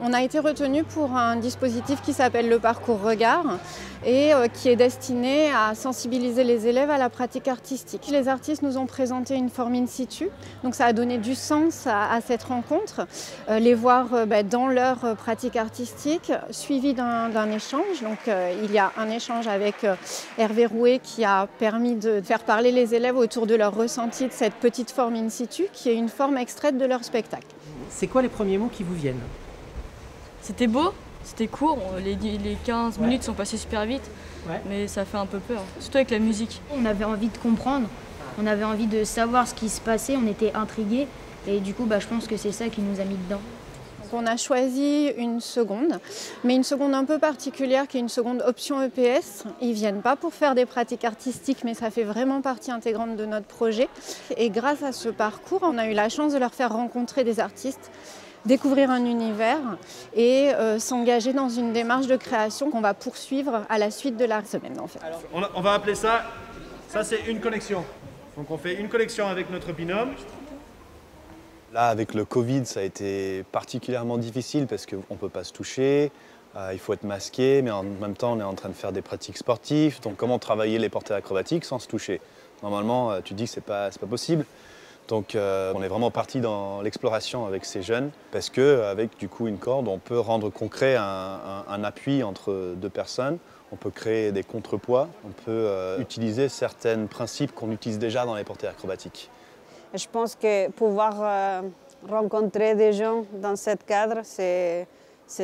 On a été retenu pour un dispositif qui s'appelle le parcours regard et qui est destiné à sensibiliser les élèves à la pratique artistique. Les artistes nous ont présenté une forme in situ, donc ça a donné du sens à cette rencontre, les voir dans leur pratique artistique, suivi d'un échange. Donc il y a un échange avec Hervé Rouet qui a permis de faire parler les élèves autour de leur ressenti de cette petite forme in situ, qui est une forme extraite de leur spectacle. C'est quoi les premiers mots qui vous viennent? C'était beau, c'était court, les 15 minutes sont passées super vite, mais ça fait un peu peur, surtout avec la musique. On avait envie de comprendre, on avait envie de savoir ce qui se passait, on était intrigués et du coup je pense que c'est ça qui nous a mis dedans. On a choisi une seconde, mais une seconde un peu particulière qui est une seconde option EPS. Ils ne viennent pas pour faire des pratiques artistiques, mais ça fait vraiment partie intégrante de notre projet. Et grâce à ce parcours, on a eu la chance de leur faire rencontrer des artistes, découvrir un univers et s'engager dans une démarche de création qu'on va poursuivre à la suite de la semaine en fait. Alors, on va appeler ça c'est une connexion. Donc on fait une connexion avec notre binôme. Là, avec le Covid, ça a été particulièrement difficile parce qu'on ne peut pas se toucher, il faut être masqué, mais en même temps, on est en train de faire des pratiques sportives. Donc, comment travailler les portées acrobatiques sans se toucher? Normalement, tu dis que c'est pas possible. Donc, on est vraiment parti dans l'exploration avec ces jeunes parce qu'avec du coup une corde, on peut rendre concret un appui entre deux personnes. On peut créer des contrepoids, on peut utiliser certains principes qu'on utilise déjà dans les portées acrobatiques. Je pense que pouvoir rencontrer des gens dans ce cadre, c'est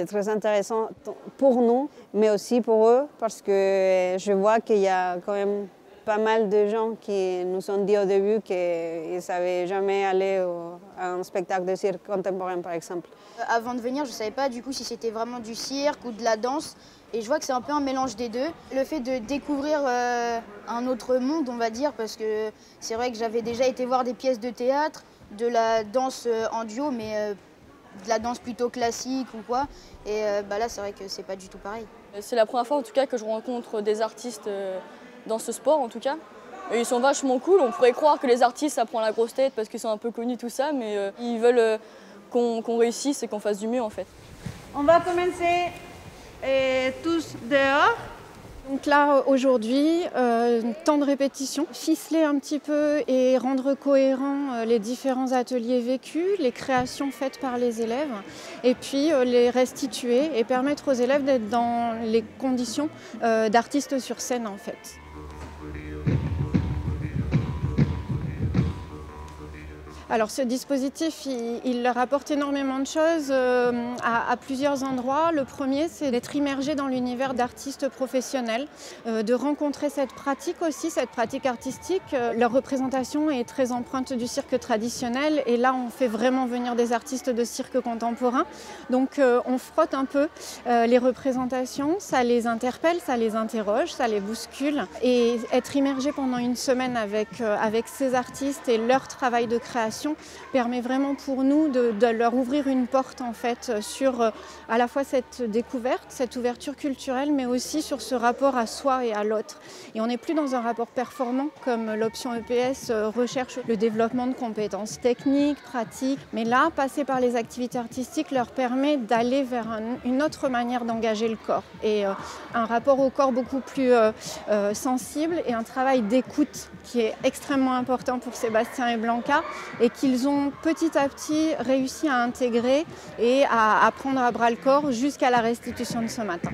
très intéressant pour nous, mais aussi pour eux, parce que je vois qu'il y a quand même pas mal de gens qui nous ont dit au début qu'ils ne savaient jamais aller à un spectacle de cirque contemporain, par exemple. Avant de venir, je ne savais pas du coup si c'était vraiment du cirque ou de la danse. Et je vois que c'est un peu un mélange des deux. Le fait de découvrir un autre monde, on va dire, parce que c'est vrai que j'avais déjà été voir des pièces de théâtre, de la danse en duo, mais de la danse plutôt classique ou quoi. Et là, c'est vrai que c'est pas du tout pareil. C'est la première fois en tout cas que je rencontre des artistes dans ce sport en tout cas. Et ils sont vachement cool. On pourrait croire que les artistes, ça prend la grosse tête parce qu'ils sont un peu connus, tout ça, mais ils veulent qu'on réussisse et qu'on fasse du mieux en fait. On va commencer tous dehors. Donc là, aujourd'hui, temps de répétition, ficeler un petit peu et rendre cohérents les différents ateliers vécus, les créations faites par les élèves, et puis les restituer et permettre aux élèves d'être dans les conditions d'artistes sur scène en fait. Alors ce dispositif, il leur apporte énormément de choses à plusieurs endroits. Le premier, c'est d'être immergé dans l'univers d'artistes professionnels, de rencontrer cette pratique aussi, cette pratique artistique. Leur représentation est très empreinte du cirque traditionnel et là, on fait vraiment venir des artistes de cirque contemporain. Donc on frotte un peu les représentations, ça les interpelle, ça les interroge, ça les bouscule. Et être immergé pendant une semaine avec ces artistes et leur travail de création permet vraiment pour nous de leur ouvrir une porte en fait sur à la fois cette découverte, cette ouverture culturelle, mais aussi sur ce rapport à soi et à l'autre. Et on n'est plus dans un rapport performant comme l'option EPS recherche le développement de compétences techniques, pratiques, mais là, passer par les activités artistiques leur permet d'aller vers une autre manière d'engager le corps et un rapport au corps beaucoup plus sensible et un travail d'écoute qui est extrêmement important pour Sébastien et Blanca et qu'ils ont petit à petit réussi à intégrer et à prendre à bras le corps jusqu'à la restitution de ce matin.